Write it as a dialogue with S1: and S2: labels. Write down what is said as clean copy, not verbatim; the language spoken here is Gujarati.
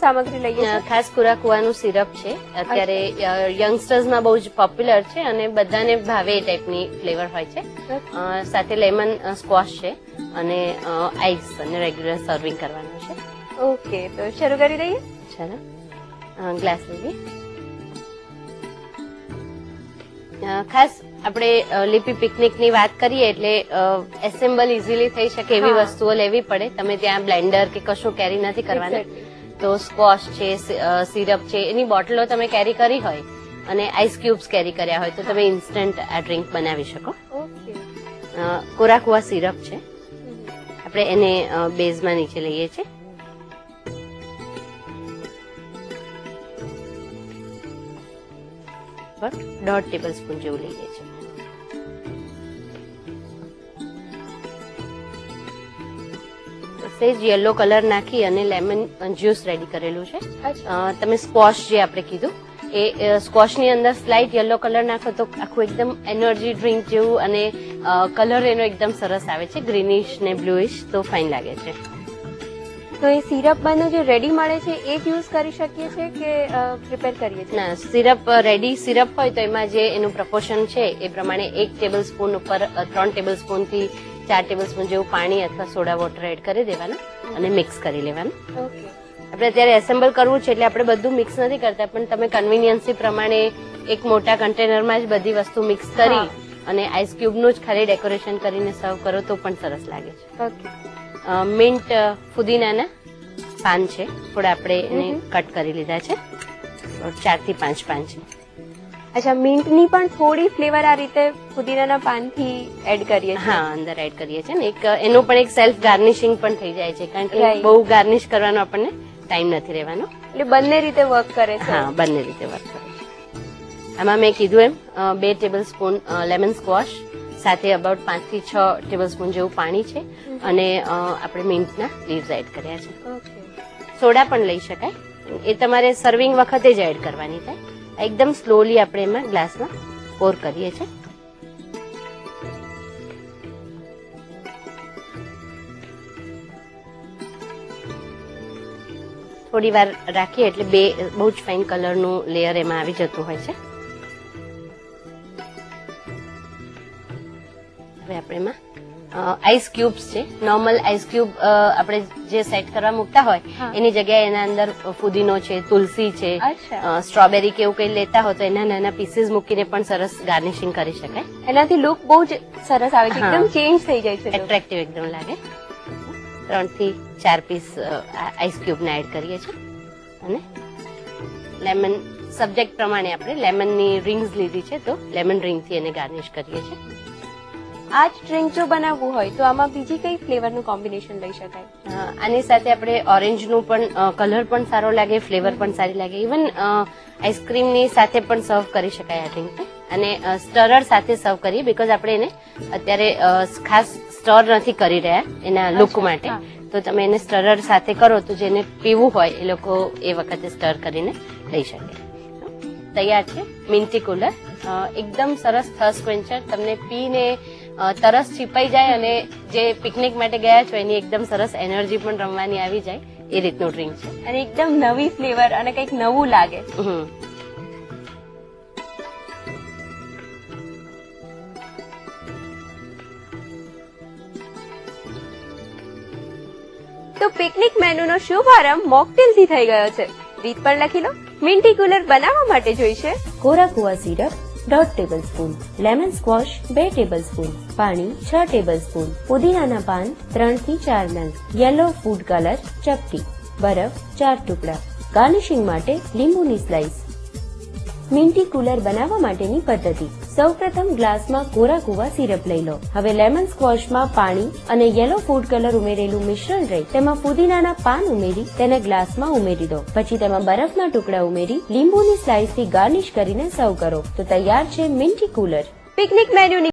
S1: સામગ્રી લઈએ?
S2: ખાસ કુરાકુવાનું સિરપ છે, અત્યારે યંગસ્ટર્સમાં બહુ જ પોપ્યુલર છે અને બધાને ભાવે એ ટાઈપની ફ્લેવર હોય છે. સાથે લેમન સ્ક્વોશ છે અને આઈસ અને રેગ્યુલર સર્વિંગ કરવાનું છે.
S1: ઓકે, તો શરૂ કરી દઈએ.
S2: ચાલો, ગ્લાસ લઈએ. ખાસ આપણે લીપી પિકનિકની વાત કરીએ એટલે એસેમ્બલ ઇઝીલી થઈ શકે એવી વસ્તુઓ લેવી પડે. તમે ત્યાં બ્લેન્ડર કે કશું કેરી નથી કરવાના. તો સ્ક્વોશ છે, સિરપ છે, એની બોટલો તમે કેરી કરી હોય અને આઈસ ક્યુબ્સ કેરી કર્યા હોય તો તમે ઇન્સ્ટન્ટ આ ડ્રિંક બનાવી શકો. કોરાકુઆ સિરપ છે, આપણે એને બેઝમાં નીચે લઈએ છીએ. દોઢ ટેબલ સ્પૂન જેવું લઈએ છીએ. સેજ યલો કલર નાખી અને લેમન જ્યુસ રેડી કરેલું છે. તમે સ્ક્વોશ જે આપણે કીધું એ સ્ક્વોશ ની અંદર સ્લાઇટ યલો કલર નાખો તો આખું એકદમ એનર્જી ડ્રિંક જેવું અને કલર એનો એકદમ સરસ આવે છે, ગ્રીનિશ ને બ્લુઇશ, તો ફાઇન લાગે છે.
S1: તો એ સિરપ બનો જે રેડી મળે છે એ જ યુઝ કરી શકીએ છીએ કે પ્રિપેર કરીએ છીએ?
S2: ના, સિરપ રેડી સિરપ હોય તો એમાં જે એનું પ્રપોર્શન છે એ પ્રમાણે 1 ટેબલ સ્પૂન ઉપર 3 ટેબલ સ્પૂન થી 4 ટેબલ સ્પૂન જેવું પાણી અથવા સોડા વોટર એડ કરી દેવાનું અને મિક્સ કરી લેવાનું. આપણે અત્યારે એસેમ્બલ કરવું છે એટલે આપણે બધું મિક્સ નથી કરતા, પણ તમે કન્વીનિયન્સી પ્રમાણે એક મોટા કન્ટેનરમાં જ બધી વસ્તુ મિક્સ કરી અને આઈસ ક્યુબનું જ ખાલી ડેકોરેશન કરીને સર્વ કરો તો પણ સરસ લાગે છે. મિન્ટ ફુદીનાના પાન છે, થોડા આપણે એને કટ કરી લીધા છે, 4 થી 5 પાન છે.
S1: અચ્છા, મિન્ટની પણ થોડી ફ્લેવર આ રીતે ફુદીનાના પાનથી એડ કરીએ છીએ?
S2: હા, અંદર એડ કરીએ છીએ ને એનું પણ એક સેલ્ફ ગાર્નિશિંગ પણ થઈ જાય છે, કારણ કે બહુ ગાર્નિશ કરવાનો આપણને ટાઈમ નથી રહેવાનો.
S1: એટલે બંને રીતે વર્ક કરે છે? હા,
S2: બંને રીતે વર્ક કરે છે. આમાં મેં કીધું એમ 2 ટેબલ સ્પૂન લેમન સ્ક્વોશ, સાથે અબાઉટ 5 થી 6 ટેબલ સ્પૂન જેવું પાણી છે અને આપણે મિન્ટના લીવ્સ એડ કર્યા છે. સોડા પણ લઈ શકાય, એ તમારે સર્વિંગ વખતે જ એડ કરવાની થાય. એકદમ સ્લોલી આપણે એમાં ગ્લાસમાં પોર કરીએ છીએ. થોડી વાર રાખીએ એટલે બહુ જ ફાઇન કલરનું લેયર એમાં આવી જતું હોય છે. હવે આપણે એમાં આઈસ ક્યુબ્સ છે, નોર્મલ આઈસ ક્યુબ આપણે જે સેટ કરવા મૂકતા હોય એની જગ્યાએ એના અંદર ફુદીનો છે, તુલસી છે, સ્ટ્રોબેરી કે એવું કઈ લેતા હોય તો એના નાના પીસીસ મૂકીને પણ સરસ ગાર્નિશિંગ કરી શકાય.
S1: એનાથી લુક બહુ જ સરસ આવે છે, એકદમ ચેન્જ થઈ જાય છે,
S2: એટ્રેક્ટિવ એકદમ લાગે. 3 થી 4 પીસ આઈસ ક્યુબ ને એડ કરીએ છીએ અને લેમન સબ્જેક્ટ પ્રમાણે આપણે લેમનની રિંગ્સ લીધી છે તો લેમન રિંગ થી એને ગાર્નિશ કરીએ છીએ.
S1: આ જ ડ્રિંક જો બનાવવું હોય તો આમાં બીજી કઈ ફ્લેવરનું કોમ્બિનેશન લઈ શકાય?
S2: આની સાથે આપણે ઓરેન્જનું પણ કલર પણ સારો લાગે, ફ્લેવર પણ સારી લાગે. ઇવન આઈસ્ક્રીમની સાથે પણ સર્વ કરી શકાય આ ડ્રિંક. અને સ્ટરર સાથે સર્વ કરીએ બીકોઝ આપણે એને અત્યારે ખાસ સ્ટર નથી કરી રહ્યા એના લુક માટે, તો તમે એને સ્ટરર સાથે કરો તો જેને પીવું હોય એ લોકો એ વખતે સ્ટર કરીને લઈ શકે. તૈયાર છે મિન્ટી કુલર, એકદમ સરસ થર્સ્ટ ક્વેન્ચર, તમને પીને તરસ છીપાઈ જાય અને જે પિકનિક માટે ગયા છો એની એકદમ સરસ એનર્જી પણ રમવાની આવી જાય એ રીતનું ડ્રિંક છે
S1: અને એકદમ નવી ફ્લેવર અને કંઈક નવું લાગે. તો પિકનિક મેનુનો શુભારંભ મોકટેલ થી થઈ ગયો છે. રીત પણ લખી લો. મિન્ટી કુલર બનાવવા માટે જોઈશે
S3: કોરાકુઆ syrup 1/2 tablespoon, lemon squash 2 tablespoon, પાણી 6 ટેબલ સ્પૂન, પુદીનાના પાન 3 થી 4 નંગ, યલો ફૂડ કલર ચપટી, બરફ 4 ટુકડા. ગાર્નિશિંગ માટે લીંબુની સ્લાઇસ. મિન્ટી કુલર બનાવવા માટેની પદ્ધતિ: સૌપ્રથમ ગ્લાસમાં કોરાકુઆ સિરપ લઈ લો. હવે લેમન સ્ક્વોશમાં પાણી અને યલો ફૂડ કલર ઉમેરેલું મિશ્રણ રહી તેમાં પુદીનાના પાન ઉમેરી તેને ગ્લાસમાં ઉમેરી દો. પછી તેમાં બરફના ટુકડા ઉમેરી લીંબુની સ્લાઇસથી ગાર્નિશ કરીને સર્વ કરો તો તૈયાર છે મિન્ટી કુલર.
S1: પિકનિક મેન્યુની